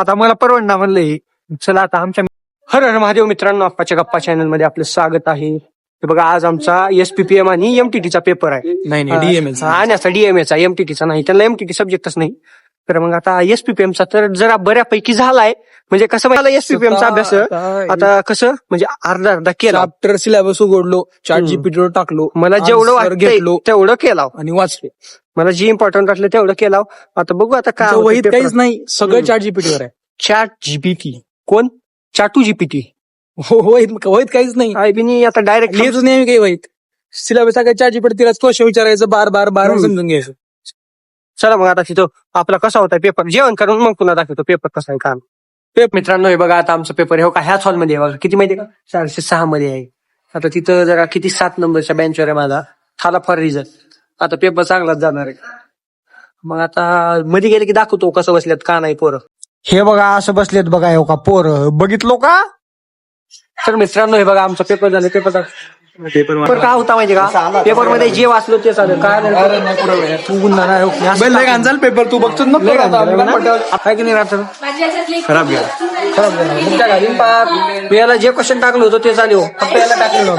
आता मला परवडणार म्हणलंय. चला आता आमच्या हर हर महादेव मित्रांनो, आप्पाच्या गप्पा चॅनल मध्ये आपलं स्वागत आहे. हे बघा, आज आमचा SPPM आणि MTT चा पेपर आहे. नाही DML आणि असा DMA चा, MTT चा नाही, त्याला MTT सब्जेक्टच नाही. तर मग आता SPPM चा तर जरा बऱ्यापैकी झालाय. म्हणजे कसं मला SPPM चा अभ्यास आता कसं म्हणजे अर्धा केला. चॅप्टर सिलेबस उघडलो, चॅट जीपीटीवर टाकलो, मला जेवढं वाटलं तेवढं केलं आणि वाचलो. मला जे इम्पॉर्टंट वाटलं तेवढं केलं. आता बघू आता काय वहीत काहीच नाही, सगळं चॅट जीपीटीवर आहे. चॅट जीपीटी कोण? चाटू जीपीटी. हो वहीत काहीच नाही. आय बी आता डायरेक्ट लिहितच नाही काही वहीत. सिलेबस काय चॅट जीपीटीलाच क्वेश्चन विचारायचं, बार समजून घ्यायचं. चला मग आता तिथं आपला कसा होता पेपर, जेवण करून मग पुन्हा दाखवतो पेपर कसा आहे काम. मित्रांनो, हे बघा आता आमचा पेपर आहे. हो का, ह्याच हॉलमध्ये आहे बघा. किती माहिती का? 406 मध्ये आहे. आता तिथं जरा किती 7 नंबरच्या बेंचवर आहे माझा. थाला फॉर रिझन. आता पेपर चांगलाच जाणार आहे. मग आता मध्ये गेले की दाखवतो कसं बसल्यात का नाही पोरं. हे बघा असं बसलेत बघा. हो का पोरं बघितलो का? तर मित्रांनो, हे बघा आमचा पेपर झाले. पेपर काय होता माहिती का? पेपर मध्ये जे वाचलो ते चालेल. काय तू गुन्हा नाही पेपर तू बघतोच ना काय की नाही राहतं खराब गेला. याला जे क्वेश्चन टाकलं होतं ते चालू फक्त याला टाकलेलं.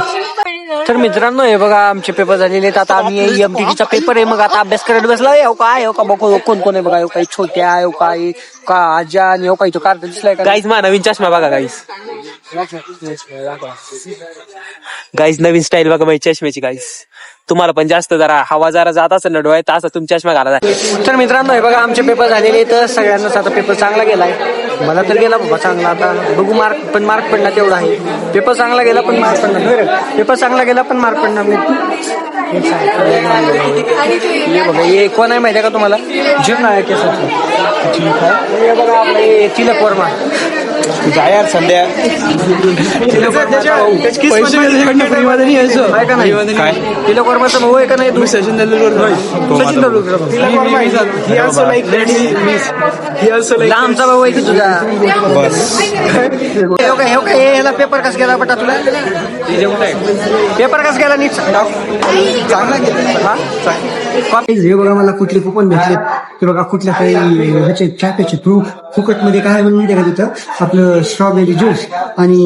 तर मित्रांनो, हे बघा आमचे पेपर झालेले आहेत. आता आम्ही MTT चा पेपर आहे. मग आता अभ्यास करत बसला. हो काय हो का बघू कोण कोण आहे बघा. हो काही छोट्या हो काही का आजा आणि हो काही तो कार्ड दिसलाय का? गाईज नवीन चष्मा बघा गाईज. गाईज नवीन स्टाईल बघा माझी चष्म्याची गाईज. तुम्हाला पण जास्त जरा हवा जरा जात असेल ना डोळ्यात, असं तुम्ही चष्मा घाला. तर मित्रांनो, हे बघा आमचे पेपर झालेले तर सगळ्यांनाच आता पेपर चांगला गेलाय. मला तर गेला बाबा चांगला. आता बघू मार्क पडला तेवढा आहे. पेपर चांगला गेला पण मार्क पडणार. पेपर चांगला गेला पण मार्क पडणार नाही. हे बघा, हे कोण आहे माहिती आहे का तुम्हाला? जीर्ण आहे केसाचं. हे बघा आपले तिलक वर्मा. यार संध्या तिलक वर्माचा भाऊ आहे का नाही? सचिन तेंडुलकर. सचिन तेंडुलकर आमचा भाऊ आहे की तुझा? ह्याला पेपर कसा गेला बटा तुला? पेपर कसा गेला नीट चांगला गेला. हे बघा मला कुठले कुपन भेटले ते बघा. कुठल्या काही ह्याचे चॅपेचे प्रूफ फुकट मध्ये काय म्हणून का तिथं आपलं स्ट्रॉबेरी ज्यूस आणि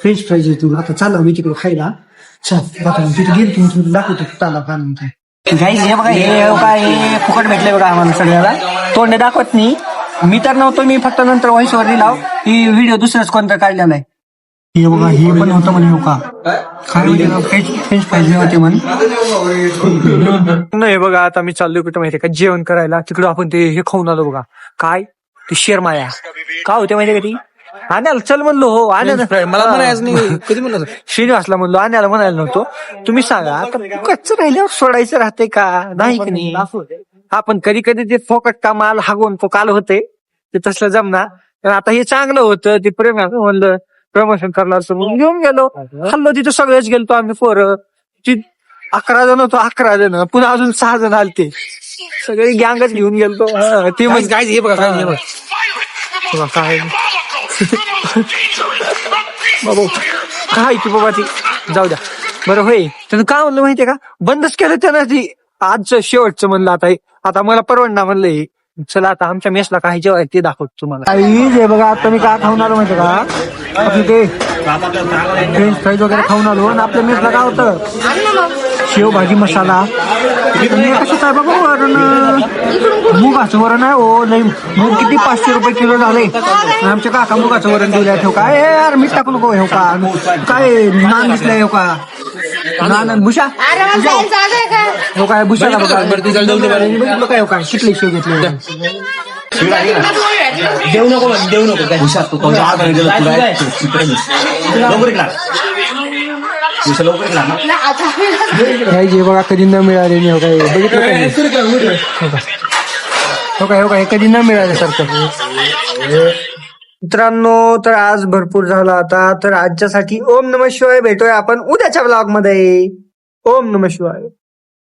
फ्रेंच फ्राईज येतो. आता चालला मी तिकडे खायला. तिथे गेलो तुम्ही दाखवतो चालला का म्हणते. हे बघा हे फुकट भेटले बघा आम्हाला सगळ्याला. तोंड दाखवत नाही. मी तर नव्हतो, मी फक्त नंतर व्हॉइसवर दिला की व्हिडिओ दुसराच कोणता काढलेला आहे. हे बघा हे पण होतं म्हणे. हो का काय फ्रेंच फ्राईज होते म्हणे. हे बघा आता मी चाललोय कुठं माहितीये का? जेवण करायला. तिकडं आपण ते हे खाऊन आलो बघा. काय ते शेरमाया का होते माहितीये का? ती आण्याला चल म्हणलो. हो आण्याला मला म्हणायचं नाही. कधी म्हणलं श्रीनिवासला म्हणलो, आण्याला म्हणायला नव्हतो. तुम्ही सांगा आता कच्च राहिल्यावर सोडायचं राहते का? नाही की नाही? आपण कधी कधी ते फोकट का माल हागवून तो काल होते ते तसलं जमना. आता हे चांगलं होतं. ते प्रेम म्हणलं प्रमोशन करणार म्हणून घेऊन गेलो. हल्लो तिथं सगळेच गेलतो आम्ही पोरं. 11 जण होतो. 11 जण पुन्हा अजून 6 जण आलते. सगळे गँगच घेऊन गेलतो. ते मग काय हे बघा काय काय बाबा काय की बाबा ती जाऊ द्या बरं. होय त्यानं काय म्हणलं माहितीये का? बंदच केलं त्यानं. ती आजचं शेवटचं म्हणलं. आता मला परवडणार म्हणलंय. चला आता आमच्या मेसला काय जेवाय ते दाखवतो तुम्हाला. हे बघा आता मी काय खाऊन आलो माहितीये का? आपलं ते फ्रेंच फ्राईज वगैरे खाऊन आलो. आणि आपल्या मेसला काय होतं? शेव भाजी मसाला. कसं आहे बघा वरण. मुगाचं वरण आहे. हो लई मूग किती 500 रुपये किलो झाले. आमच्या काका मुगाचं वरण दिलंय. ठेव काय यार मीठ टाकू नको. हो का काय नान दिसलंय. हो का नान भुषा. हो काय भुशाला बघा. बघितलं काय? हो काय शिकले शेव घेतले. देऊ नको भुषा. जे बघा कधी न मिळाले नाही. हो काय बघितलं हो काय कधी न मिळाल्यासारखं. मित्रांनो तर आज भरपूर झाला आता. तर आजच्यासाठी ओम नमः शिवाय. भेटूया आपण उद्याच्या ब्लॉग मध्ये. ओम नमः शिवाय.